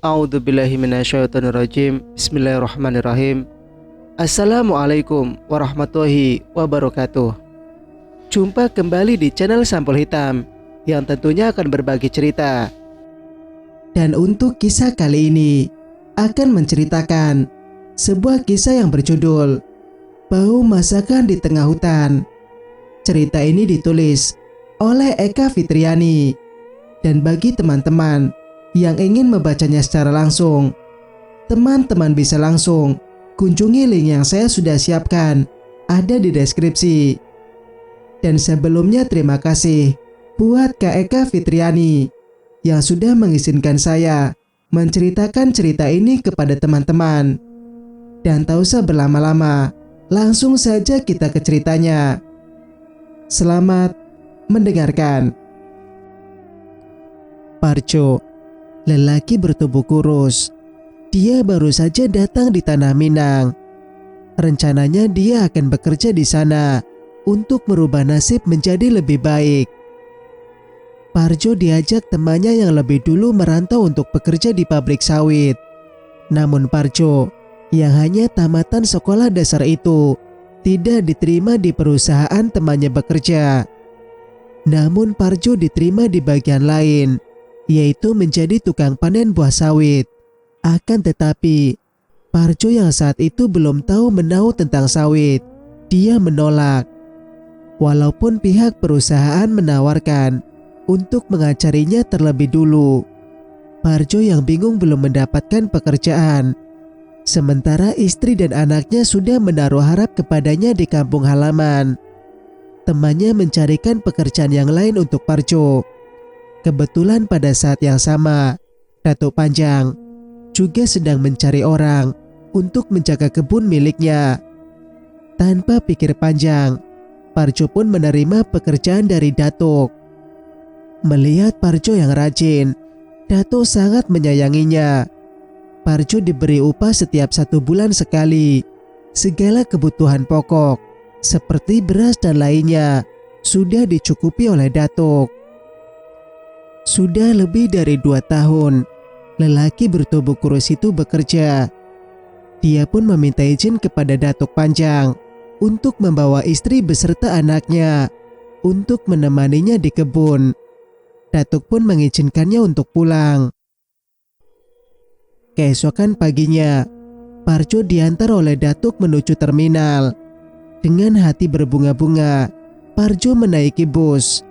A'udzubillahi minasyaitonirrajim. Bismillahirrahmanirrahim. Assalamualaikum warahmatullahi wabarakatuh. Jumpa kembali di channel Sampul Hitam yang tentunya akan berbagi cerita. Dan untuk kisah kali ini akan menceritakan sebuah kisah yang berjudul Bau Masakan di Tengah Hutan. Cerita ini ditulis oleh Eka Fitriani. Dan bagi teman-teman yang ingin membacanya secara langsung, teman-teman bisa langsung kunjungi link yang saya sudah siapkan, ada di deskripsi. Dan sebelumnya terima kasih buat Kak Eka Fitriani yang sudah mengizinkan saya menceritakan cerita ini kepada teman-teman. Dan tak usah berlama-lama, langsung saja kita ke ceritanya. Selamat mendengarkan. Parjo, lelaki bertubuh kurus. Dia baru saja datang di Tanah Minang. Rencananya dia akan bekerja di sana untuk merubah nasib menjadi lebih baik. Parjo diajak temannya yang lebih dulu merantau untuk bekerja di pabrik sawit. Namun Parjo, yang hanya tamatan sekolah dasar itu, tidak diterima di perusahaan temannya bekerja. Namun Parjo diterima di bagian lain, yaitu menjadi tukang panen buah sawit. Akan tetapi, Parjo yang saat itu belum tahu menahu tentang sawit, dia menolak. Walaupun pihak perusahaan menawarkan untuk mengajarinya terlebih dulu, Parjo yang bingung belum mendapatkan pekerjaan. Sementara istri dan anaknya sudah menaruh harap kepadanya di kampung halaman. Temannya mencarikan pekerjaan yang lain untuk Parjo. Kebetulan pada saat yang sama, Datuk Panjang juga sedang mencari orang untuk menjaga kebun miliknya. Tanpa pikir panjang, Parjo pun menerima pekerjaan dari Datuk. Melihat Parjo yang rajin, Datuk sangat menyayanginya. Parjo diberi upah setiap 1 bulan sekali. Segala kebutuhan pokok, seperti beras dan lainnya, sudah dicukupi oleh Datuk. Sudah lebih dari 2 tahun, lelaki bertubuh kurus itu bekerja. Dia pun meminta izin kepada Datuk Panjang untuk membawa istri beserta anaknya untuk menemaninya di kebun. Datuk pun mengizinkannya untuk pulang. Keesokan paginya, Parjo diantar oleh Datuk menuju terminal. Dengan hati berbunga-bunga, Parjo menaiki bus.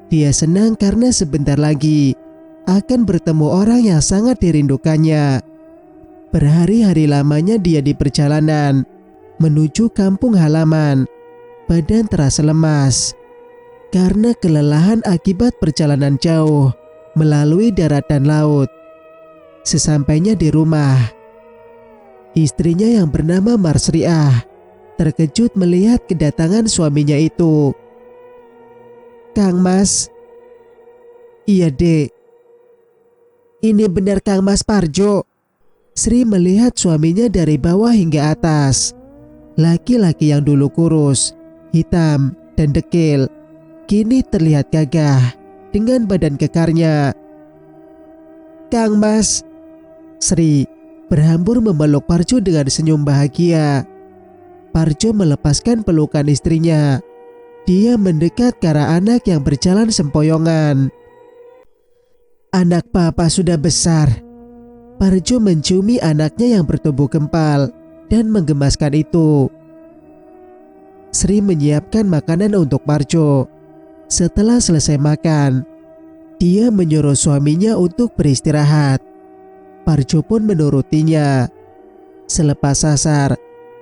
Dia senang karena sebentar lagi akan bertemu orang yang sangat dirindukannya. Berhari-hari lamanya dia di perjalanan menuju kampung halaman. Badan terasa lemas karena kelelahan akibat perjalanan jauh melalui darat dan laut. Sesampainya di rumah, istrinya yang bernama Marsriah terkejut melihat kedatangan suaminya itu. "Kang Mas." "Iya dek." "Ini benar Kang Mas Parjo?" Sri melihat suaminya dari bawah hingga atas. Laki-laki yang dulu kurus, hitam, dan dekil, kini terlihat gagah dengan badan kekarnya. "Kang Mas." Sri berhambur memeluk Parjo dengan senyum bahagia. Parjo melepaskan pelukan istrinya. Dia mendekat ke arah anak yang berjalan sempoyongan. "Anak papa sudah besar." Parjo menciumi anaknya yang bertubuh gempal dan menggemaskan itu. Sri menyiapkan makanan untuk Parjo. Setelah selesai makan, dia menyuruh suaminya untuk beristirahat. Parjo pun menurutinya. Selepas asar,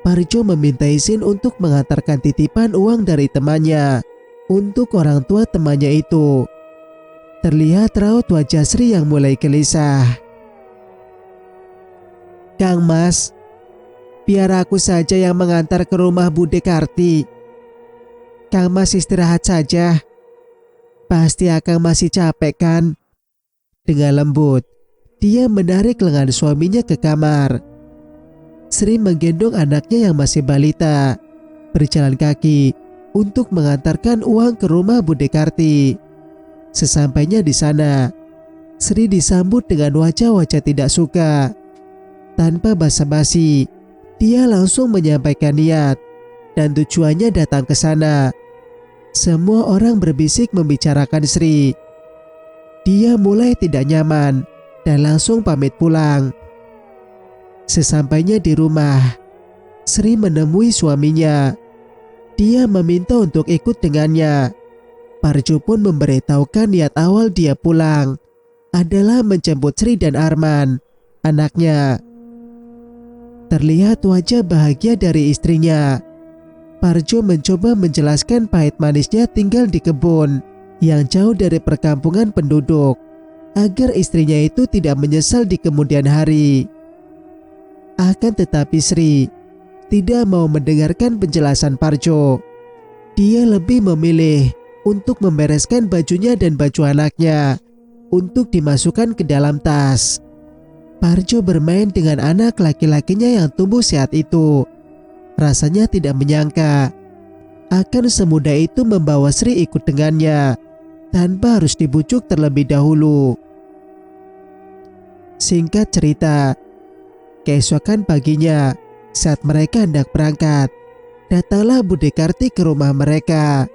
Parjo meminta izin untuk mengantarkan titipan uang dari temannya untuk orang tua temannya itu. Terlihat raut wajah Sri yang mulai gelisah. "Kang Mas, biar aku saja yang mengantar ke rumah Bude Karti. Kang Mas istirahat saja. Pasti Akang masih capek kan?" Dengan lembut, dia menarik lengan suaminya ke kamar. Sri menggendong anaknya yang masih balita, berjalan kaki untuk mengantarkan uang ke rumah Bude Karti. Sesampainya di sana, Sri disambut dengan wajah-wajah tidak suka. Tanpa basa-basi, dia langsung menyampaikan niat dan tujuannya datang ke sana. Semua orang berbisik membicarakan Sri. Dia mulai tidak nyaman dan langsung pamit pulang. Sesampainya di rumah, Sri menemui suaminya. Dia meminta untuk ikut dengannya. Parjo pun memberitahukan niat awal dia pulang adalah menjemput Sri dan Arman, anaknya. Terlihat wajah bahagia dari istrinya. Parjo mencoba menjelaskan pahit manisnya tinggal di kebun yang jauh dari perkampungan penduduk, agar istrinya itu tidak menyesal di kemudian hari. Akan tetapi Sri tidak mau mendengarkan penjelasan Parjo. Dia lebih memilih untuk membereskan bajunya dan baju anaknya untuk dimasukkan ke dalam tas. Parjo bermain dengan anak laki-lakinya yang tumbuh sehat itu. Rasanya tidak menyangka akan semudah itu membawa Sri ikut dengannya tanpa harus dibujuk terlebih dahulu. Singkat cerita, keesokan paginya saat mereka hendak berangkat, datanglah Bude Karti ke rumah mereka.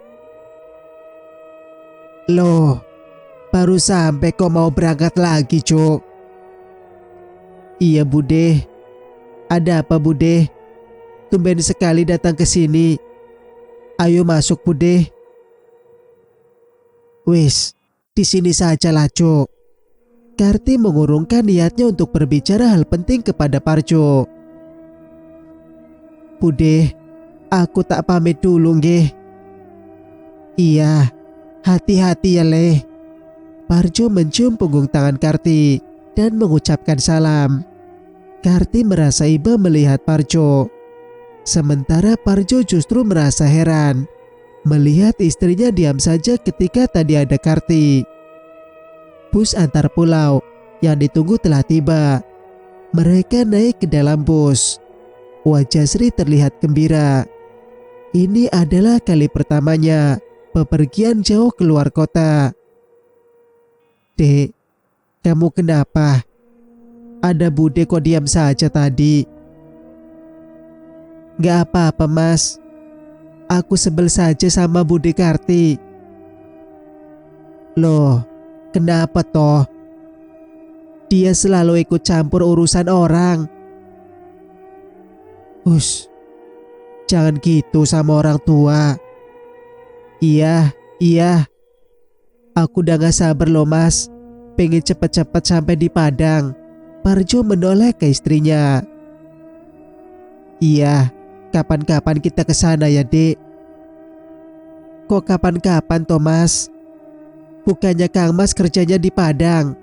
"Loh, baru sampai kok mau berangkat lagi, Cuk?" "Iya, Bude. Ada apa, Bude? Tumben sekali datang ke sini. Ayo masuk, Bude." "Wis, di sini sajalah, Cuk." Karti mengurungkan niatnya untuk berbicara hal penting kepada Parjo. "Bude, aku tak pamit dulu, nggih." "Iya, hati-hati ya, Leh." Parjo mencium punggung tangan Karti dan mengucapkan salam. Karti merasa iba melihat Parjo. Sementara Parjo justru merasa heran melihat istrinya diam saja ketika tadi ada Karti. Bus antar pulau yang ditunggu telah tiba. Mereka naik ke dalam bus. Wajah Sri terlihat gembira. Ini adalah kali pertamanya bepergian jauh keluar kota. "Dek, kamu kenapa? Ada Bude kok diam saja tadi?" "Gak apa-apa, Mas. Aku sebel saja sama Bude Karti." "Loh, kenapa toh? Dia selalu ikut campur urusan orang." "Hush, jangan gitu sama orang tua." Iya. Aku udah gak sabar loh, Mas. Pengen cepet-cepet sampai di Padang." Parjo menoleh ke istrinya. "Iya, kapan-kapan kita ke sana ya, Dek." "Kok kapan-kapan, Thomas? Bukannya Kang Mas kerjanya di Padang?"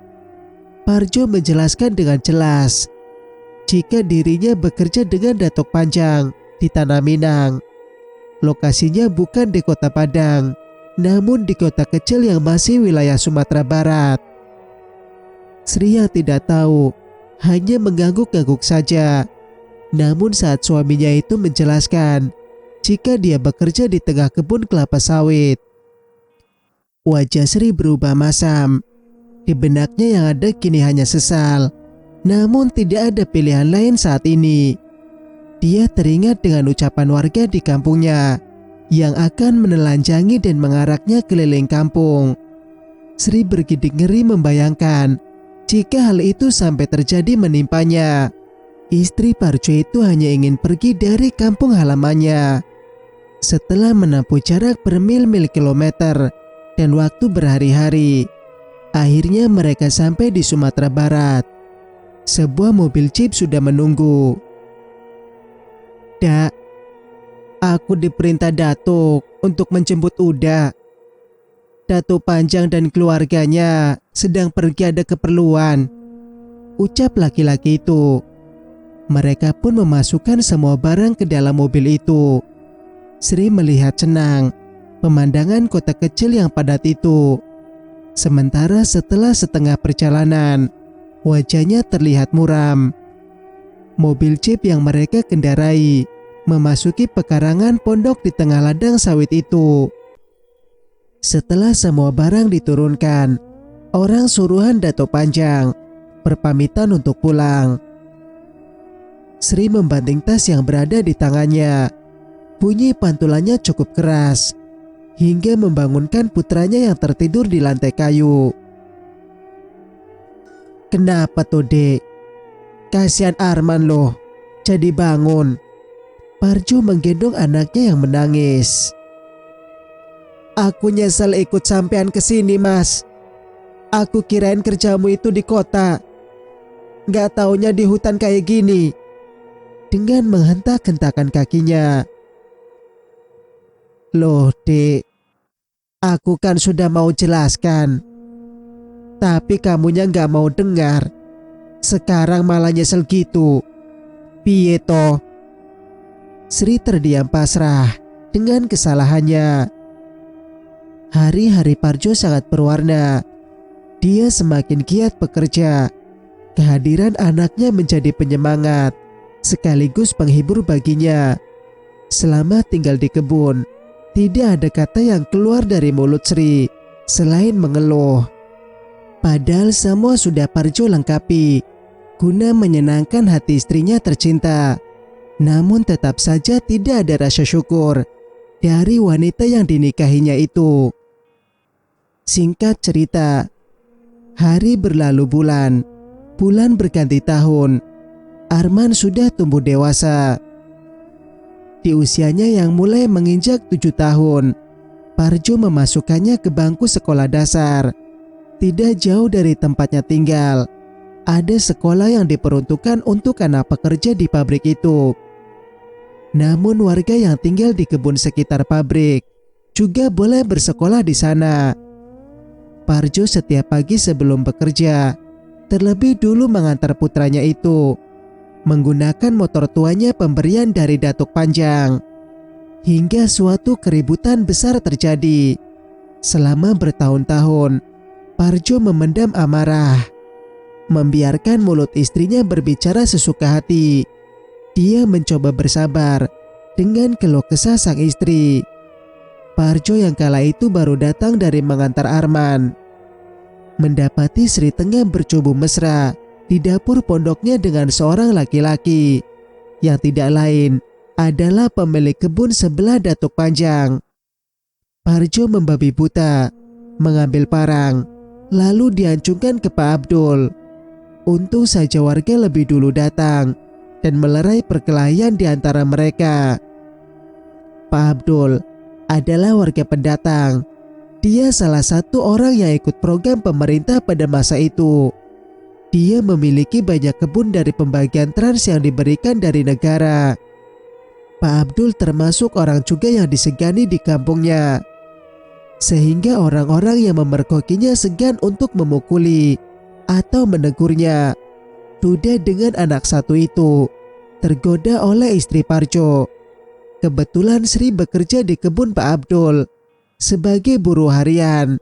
Parjo menjelaskan dengan jelas jika dirinya bekerja dengan datuk panjang di Tanah Minang. Lokasinya bukan di kota Padang, namun di kota kecil yang masih wilayah Sumatera Barat. Sri yang tidak tahu hanya mengangguk-angguk saja. Namun saat suaminya itu menjelaskan jika dia bekerja di tengah kebun kelapa sawit, wajah Sri berubah masam. Di benaknya yang ada kini hanya sesal. Namun tidak ada pilihan lain saat ini. Dia teringat dengan ucapan warga di kampungnya yang akan menelanjangi dan mengaraknya keliling kampung. Sri bergidik ngeri membayangkan jika hal itu sampai terjadi menimpanya. Istri Parjo itu hanya ingin pergi dari kampung halamannya. Setelah menempuh jarak bermil-mil kilometer dan waktu berhari-hari, akhirnya mereka sampai di Sumatera Barat. Sebuah mobil jeep sudah menunggu. "Dak, aku diperintah Datuk untuk menjemput Uda. Datuk Panjang dan keluarganya sedang pergi ada keperluan," ucap laki-laki itu. Mereka pun memasukkan semua barang ke dalam mobil itu. Sri melihat senang pemandangan kota kecil yang padat itu. Sementara setelah setengah perjalanan, wajahnya terlihat muram. Mobil jeep yang mereka kendarai memasuki pekarangan pondok di tengah ladang sawit itu. Setelah semua barang diturunkan, orang suruhan Datuk Panjang, berpamitan untuk pulang. Sri membanting tas yang berada di tangannya. Bunyi pantulannya cukup keras, hingga membangunkan putranya yang tertidur di lantai kayu. "Kenapa tuh, Dek? Kasihan Arman loh, jadi bangun." Parjo menggendong anaknya yang menangis. "Aku nyesel ikut sampean ke sini, Mas. Aku kirain kerjamu itu di kota. Gak taunya di hutan kayak gini." Dengan menghentak-hentakan kakinya. "Loh, Dek, aku kan sudah mau jelaskan. Tapi kamunya gak mau dengar. Sekarang malah nyesel gitu. Piye toh?" Sri terdiam pasrah dengan kesalahannya. Hari-hari Parjo sangat berwarna. Dia semakin giat bekerja. Kehadiran anaknya menjadi penyemangat, sekaligus penghibur baginya. Selama tinggal di kebun, tidak ada kata yang keluar dari mulut Sri selain mengeluh. Padahal semua sudah Parjo lengkapi guna menyenangkan hati istrinya tercinta. Namun tetap saja tidak ada rasa syukur dari wanita yang dinikahinya itu. Singkat cerita, hari berlalu bulan berganti tahun. Arman sudah tumbuh dewasa. Di usianya yang mulai menginjak 7 tahun, Parjo memasukkannya ke bangku sekolah dasar. Tidak jauh dari tempatnya tinggal, ada sekolah yang diperuntukkan untuk anak pekerja di pabrik itu. Namun warga yang tinggal di kebun sekitar pabrik juga boleh bersekolah di sana. Parjo setiap pagi sebelum bekerja, terlebih dulu mengantar putranya itu menggunakan motor tuanya pemberian dari Datuk Panjang. Hingga suatu keributan besar terjadi. Selama bertahun-tahun, Parjo memendam amarah, membiarkan mulut istrinya berbicara sesuka hati. Dia mencoba bersabar dengan keluh kesah sang istri. Parjo yang kala itu baru datang dari mengantar Arman. Mendapati Sri tengah bercumbu mesra di dapur pondoknya dengan seorang laki-laki yang tidak lain adalah pemilik kebun sebelah Datuk Panjang. Parjo membabi buta, mengambil parang, lalu diancungkan ke Pak Abdul. Untung saja warga lebih dulu datang dan melerai perkelahian di antara mereka. Pak Abdul adalah warga pendatang. Dia salah satu orang yang ikut program pemerintah pada masa itu. Dia memiliki banyak kebun dari pembagian trans yang diberikan dari negara. Pak Abdul termasuk orang juga yang disegani di kampungnya. Sehingga orang-orang yang memergokinya segan untuk memukuli atau menegurnya. Duda dengan anak satu itu tergoda oleh istri Parjo. Kebetulan Sri bekerja di kebun Pak Abdul sebagai buruh harian.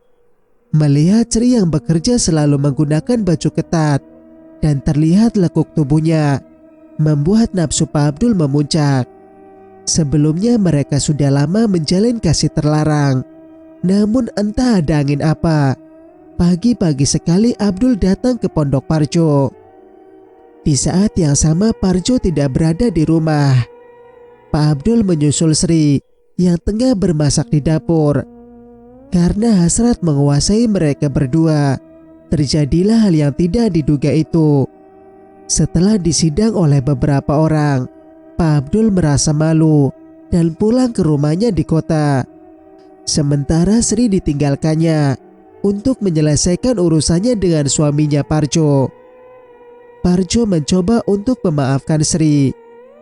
Melihat Sri yang bekerja selalu menggunakan baju ketat dan terlihat lekuk tubuhnya, membuat nafsu Pak Abdul memuncak. Sebelumnya mereka sudah lama menjalin kasih terlarang. Namun entah ada angin apa, pagi-pagi sekali Abdul datang ke pondok Parjo. Di saat yang sama Parjo tidak berada di rumah. Pak Abdul menyusul Sri yang tengah bermasak di dapur. Karena hasrat menguasai mereka berdua, terjadilah hal yang tidak diduga itu. Setelah disidang oleh beberapa orang, Pak Abdul merasa malu dan pulang ke rumahnya di kota. Sementara Sri ditinggalkannya untuk menyelesaikan urusannya dengan suaminya Parjo. Parjo mencoba untuk memaafkan Sri,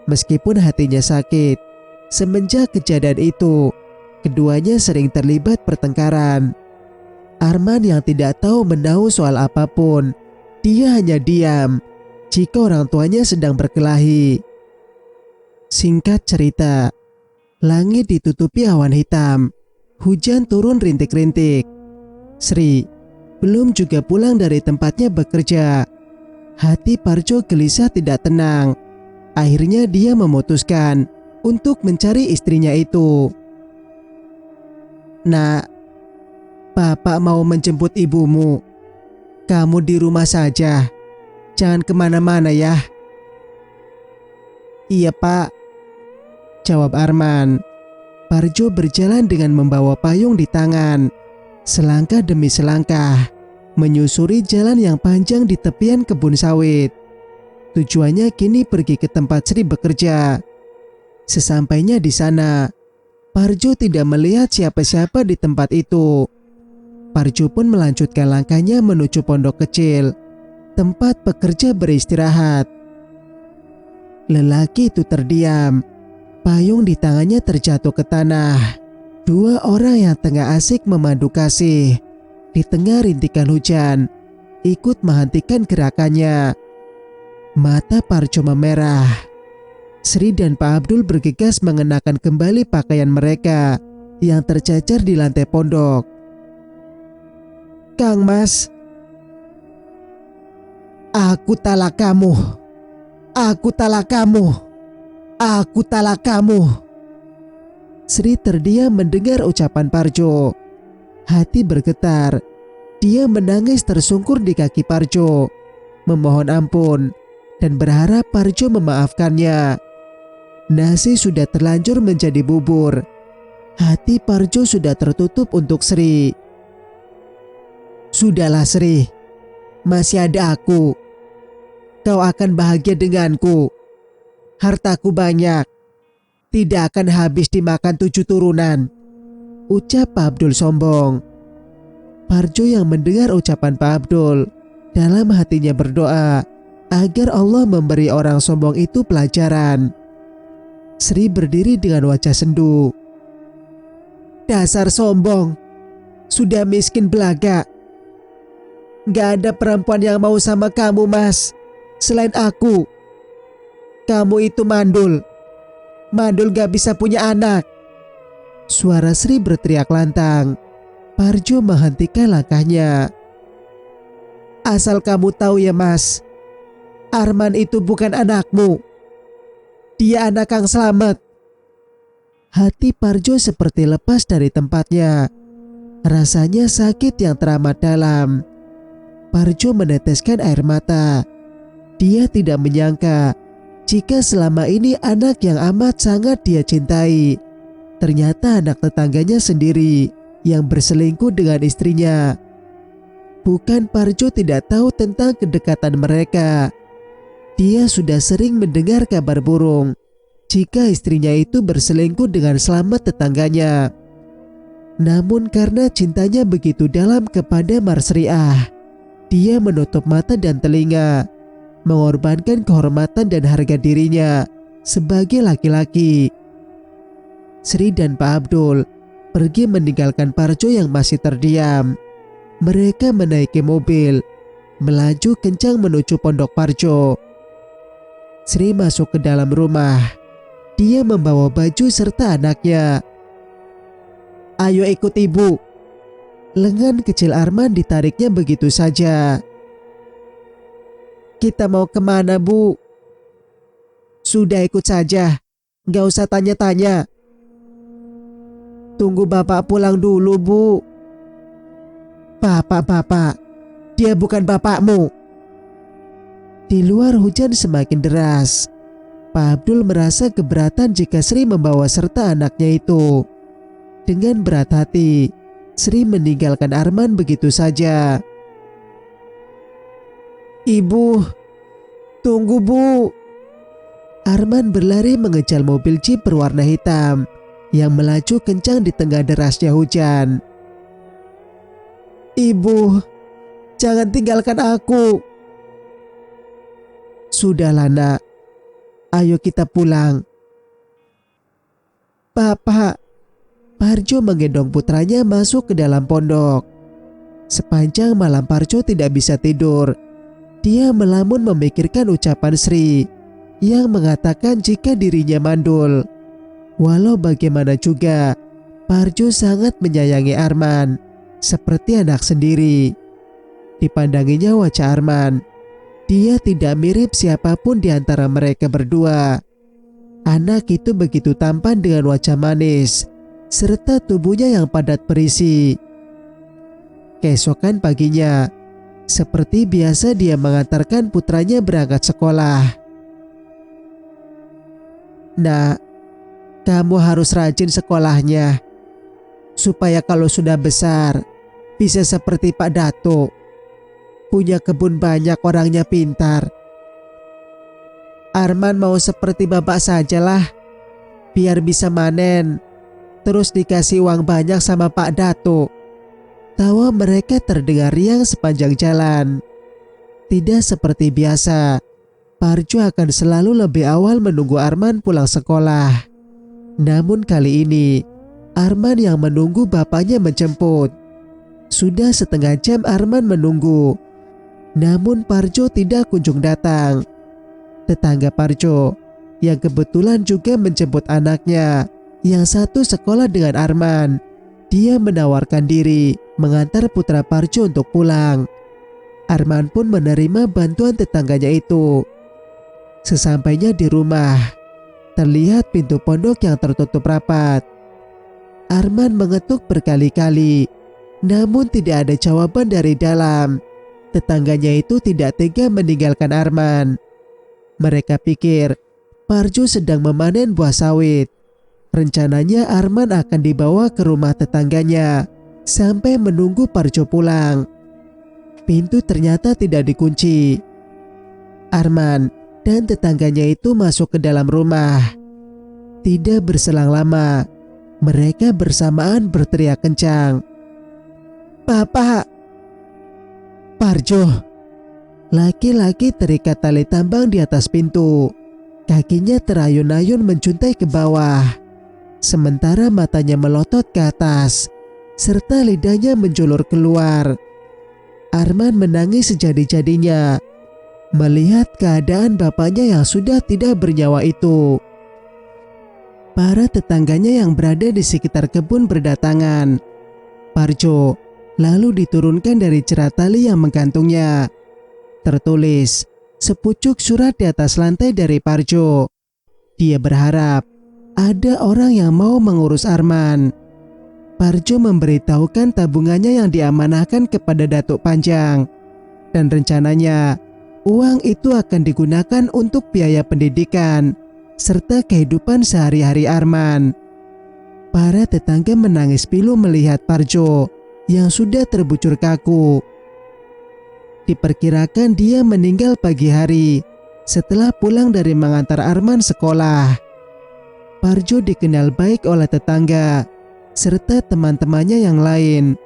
meskipun hatinya sakit. Semenjak kejadian itu, keduanya sering terlibat pertengkaran. Arman yang tidak tahu menahu soal apapun, dia hanya diam jika orang tuanya sedang berkelahi. Singkat cerita, langit ditutupi awan hitam. Hujan turun rintik-rintik. Sri belum juga pulang dari tempatnya bekerja. Hati Parjo gelisah tidak tenang. Akhirnya dia memutuskan untuk mencari istrinya itu. "Nak, Bapak mau menjemput ibumu. Kamu di rumah saja, jangan kemana-mana ya. Iya Pak, jawab Arman. Parjo berjalan dengan membawa payung di tangan, selangkah demi selangkah, menyusuri jalan yang panjang di tepian kebun sawit. Tujuannya kini pergi ke tempat Sri bekerja. Sesampainya di sana, Parjo tidak melihat siapa-siapa di tempat itu. Parjo pun melanjutkan langkahnya menuju pondok kecil, tempat pekerja beristirahat. Lelaki itu terdiam. Payung di tangannya terjatuh ke tanah. Dua orang yang tengah asik memandu kasih di tengah rintikan hujan ikut menghentikan gerakannya. Mata Parjo memerah. Sri dan Pak Abdul bergegas mengenakan kembali pakaian mereka yang tercacar di lantai pondok. Kang Mas, aku talak kamu. Aku talak kamu. Aku talak kamu. Sri terdiam mendengar ucapan Parjo. Hati bergetar. Dia menangis tersungkur di kaki Parjo, memohon ampun dan berharap Parjo memaafkannya. Nasi sudah terlanjur menjadi bubur. Hati Parjo sudah tertutup untuk Sri. Sudahlah Sri, masih ada aku. Kau akan bahagia denganku. Hartaku banyak, tidak akan habis dimakan 7 turunan, ucap Pak Abdul sombong. Parjo yang mendengar ucapan Pak Abdul, dalam hatinya berdoa agar Allah memberi orang sombong itu pelajaran. Sri berdiri dengan wajah sendu. Dasar sombong, sudah miskin belaga. Gak ada perempuan yang mau sama kamu Mas, selain aku. Kamu itu mandul. Mandul gak bisa punya anak. Suara Sri berteriak lantang. Parjo menghentikan langkahnya. Asal kamu tahu ya Mas, Arman itu bukan anakmu. Dia anak Kang Slamet. Hati Parjo seperti lepas dari tempatnya. Rasanya sakit yang teramat dalam. Parjo meneteskan air mata. Dia tidak menyangka jika selama ini anak yang amat sangat dia cintai, ternyata anak tetangganya sendiri yang berselingkuh dengan istrinya. Bukan Parjo tidak tahu tentang kedekatan mereka. Dia sudah sering mendengar kabar burung jika istrinya itu berselingkuh dengan Slamet tetangganya. Namun karena cintanya begitu dalam kepada Marsriah, dia menutup mata dan telinga, mengorbankan kehormatan dan harga dirinya sebagai laki-laki. Sri dan Pak Abdul pergi meninggalkan Parjo yang masih terdiam. Mereka menaiki mobil, melaju kencang menuju pondok Parjo. Sri masuk ke dalam rumah. Dia membawa baju serta anaknya. Ayo ikut ibu. Lengan kecil Arman ditariknya begitu saja. Kita mau kemana Bu? Sudah ikut saja, gak usah tanya-tanya. Tunggu bapak pulang dulu Bu. Bapak, dia bukan bapakmu. Di luar hujan semakin deras. Pak Abdul merasa keberatan jika Sri membawa serta anaknya itu. Dengan berat hati, Sri meninggalkan Arman begitu saja. Ibu, tunggu Bu. Arman berlari mengejar mobil jeep berwarna hitam yang melaju kencang di tengah derasnya hujan. Ibu, jangan tinggalkan aku. Sudahlah nak, ayo kita pulang. Bapak. Parjo menggendong putranya masuk ke dalam pondok. Sepanjang malam Parjo tidak bisa tidur. Dia melamun memikirkan ucapan Sri yang mengatakan jika dirinya mandul. Walau bagaimana juga, Parjo sangat menyayangi Arman seperti anak sendiri. Dipandanginya wajah Arman, dia tidak mirip siapapun di antara mereka berdua. Anak itu begitu tampan dengan wajah manis serta tubuhnya yang padat berisi. Keesokan paginya, Seperti biasa dia mengantarkan putranya berangkat sekolah. "Nak, kamu harus rajin sekolahnya, supaya kalau sudah besar bisa seperti Pak Datuk. Punya kebun banyak, orangnya pintar." "Arman mau seperti bapak sajalah, biar bisa manen, terus dikasih uang banyak sama Pak Datuk." Tawa mereka terdengar riang sepanjang jalan. Tidak seperti biasa, Parjo akan selalu lebih awal menunggu Arman pulang sekolah. Namun kali ini, Arman yang menunggu bapaknya menjemput. Sudah setengah jam Arman menunggu, namun Parjo tidak kunjung datang. Tetangga Parjo, yang kebetulan juga menjemput anaknya, yang satu sekolah dengan Arman, dia menawarkan diri mengantar putra Parjo untuk pulang. Arman pun menerima bantuan tetangganya itu. Sesampainya di rumah, terlihat pintu pondok yang tertutup rapat. Arman mengetuk berkali-kali, namun tidak ada jawaban dari dalam. Tetangganya itu tidak tega meninggalkan Arman. Mereka pikir Parjo sedang memanen buah sawit. Rencananya Arman akan dibawa ke rumah tetangganya sampai menunggu Parjo pulang. Pintu ternyata tidak dikunci. Arman dan tetangganya itu masuk ke dalam rumah. Tidak berselang lama, mereka bersamaan berteriak kencang, "Bapak!" "Parjo!" Laki-laki terikat tali tambang di atas pintu. Kakinya terayun-ayun menjuntai ke bawah, sementara matanya melotot ke atas, serta lidahnya menjulur keluar. Arman menangis sejadi-jadinya melihat keadaan bapaknya yang sudah tidak bernyawa itu. Para tetangganya yang berada di sekitar kebun berdatangan. Parjo lalu diturunkan dari jerat tali yang menggantungnya. Tertulis sepucuk surat di atas lantai dari Parjo. Dia berharap ada orang yang mau mengurus Arman. Parjo memberitahukan tabungannya yang diamanahkan kepada Datuk Panjang, dan rencananya uang itu akan digunakan untuk biaya pendidikan serta kehidupan sehari-hari Arman. Para tetangga menangis pilu melihat Parjo yang sudah terbujur kaku. Diperkirakan dia meninggal pagi hari setelah pulang dari mengantar Arman sekolah. Parjo dikenal baik oleh tetangga serta teman-temannya yang lain.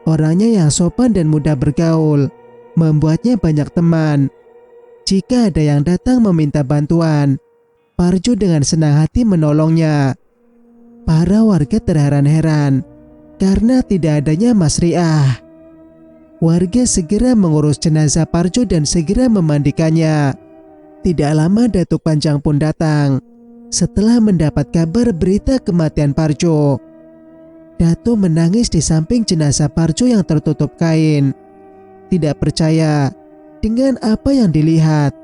Orangnya yang sopan dan mudah bergaul membuatnya banyak teman. Jika ada yang datang meminta bantuan, Parjo dengan senang hati menolongnya. Para warga terheran-heran karena tidak adanya Mas Riah. Warga segera mengurus jenazah Parjo dan segera memandikannya. Tidak lama Datuk Panjang pun datang setelah mendapat kabar berita kematian Parjo. Datuk menangis di samping jenazah Parjo yang tertutup kain. Tidak percaya dengan apa yang dilihat.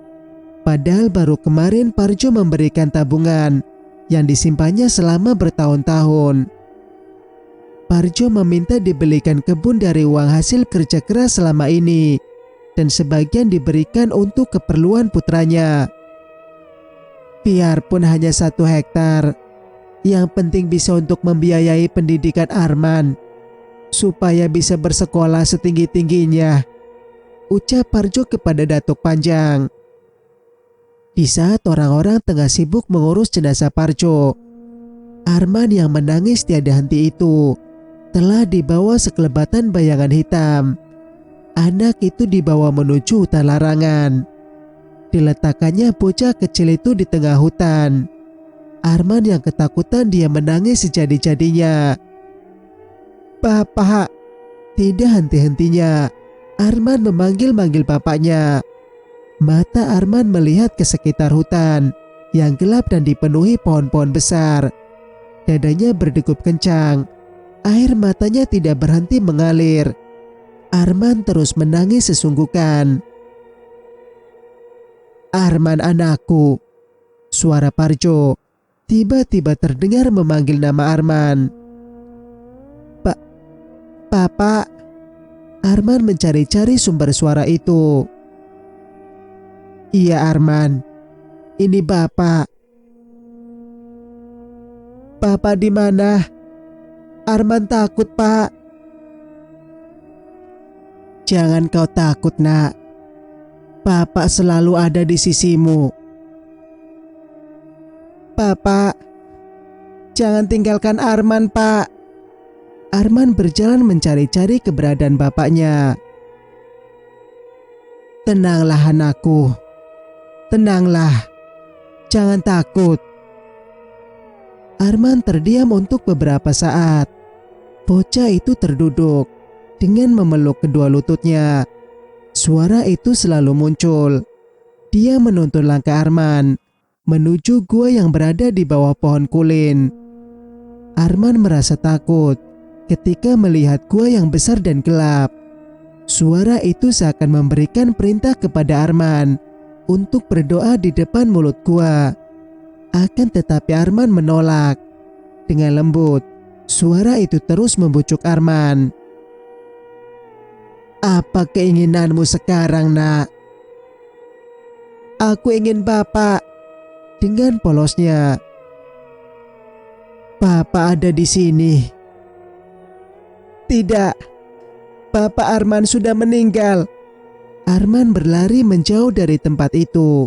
Padahal baru kemarin Parjo memberikan tabungan yang disimpannya selama bertahun-tahun. Parjo meminta dibelikan kebun dari uang hasil kerja keras selama ini, dan sebagian diberikan untuk keperluan putranya. Biarpun hanya 1 hektar, yang penting bisa untuk membiayai pendidikan Arman, supaya bisa bersekolah setinggi-tingginya, ucap Parjo kepada Datuk Panjang. Di saat orang-orang tengah sibuk mengurus jenazah Parjo, Arman yang menangis tiada henti itu telah dibawa sekelebatan bayangan hitam. Anak itu dibawa menuju hutan larangan. Diletakkannya bocah kecil itu di tengah hutan. Arman yang ketakutan dia menangis sejadi-jadinya. "Bapak!" Tidak henti-hentinya Arman memanggil-manggil bapaknya. Mata Arman melihat ke sekitar hutan yang gelap dan dipenuhi pohon-pohon besar. Dadanya berdegup kencang. Air matanya tidak berhenti mengalir. Arman terus menangis sesungguhkan. "Arman anakku!" Suara Parjo tiba-tiba terdengar memanggil nama Arman. Bapak!" Arman mencari-cari sumber suara itu. Iya Arman, ini Bapak. Bapak di mana? Arman takut Pak. Jangan kau takut nak. Bapak selalu ada di sisimu. Bapak, jangan tinggalkan Arman Pak. Arman berjalan mencari-cari keberadaan bapaknya. Tenanglah anakku. Tenanglah. Jangan takut. Arman terdiam untuk beberapa saat. Bocah itu terduduk dengan memeluk kedua lututnya. Suara itu selalu muncul. Dia menuntun langkah Arman menuju gua yang berada di bawah pohon kulin. Arman merasa takut ketika melihat gua yang besar dan gelap. Suara itu seakan memberikan perintah kepada Arman untuk berdoa di depan mulut gua. Akan tetapi Arman menolak. Dengan lembut, suara itu terus membujuk Arman. Apa keinginanmu sekarang nak? Aku ingin Bapak. Dengan polosnya. Bapak ada di sini. Tidak. Bapak Arman sudah meninggal. Arman berlari menjauh dari tempat itu.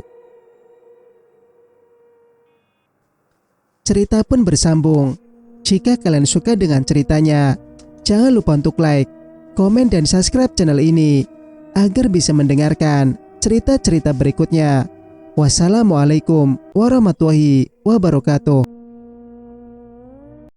Cerita pun bersambung. Jika kalian suka dengan ceritanya, jangan lupa untuk like, komen, dan subscribe channel ini agar bisa mendengarkan cerita-cerita berikutnya. Wassalamualaikum warahmatullahi wabarakatuh.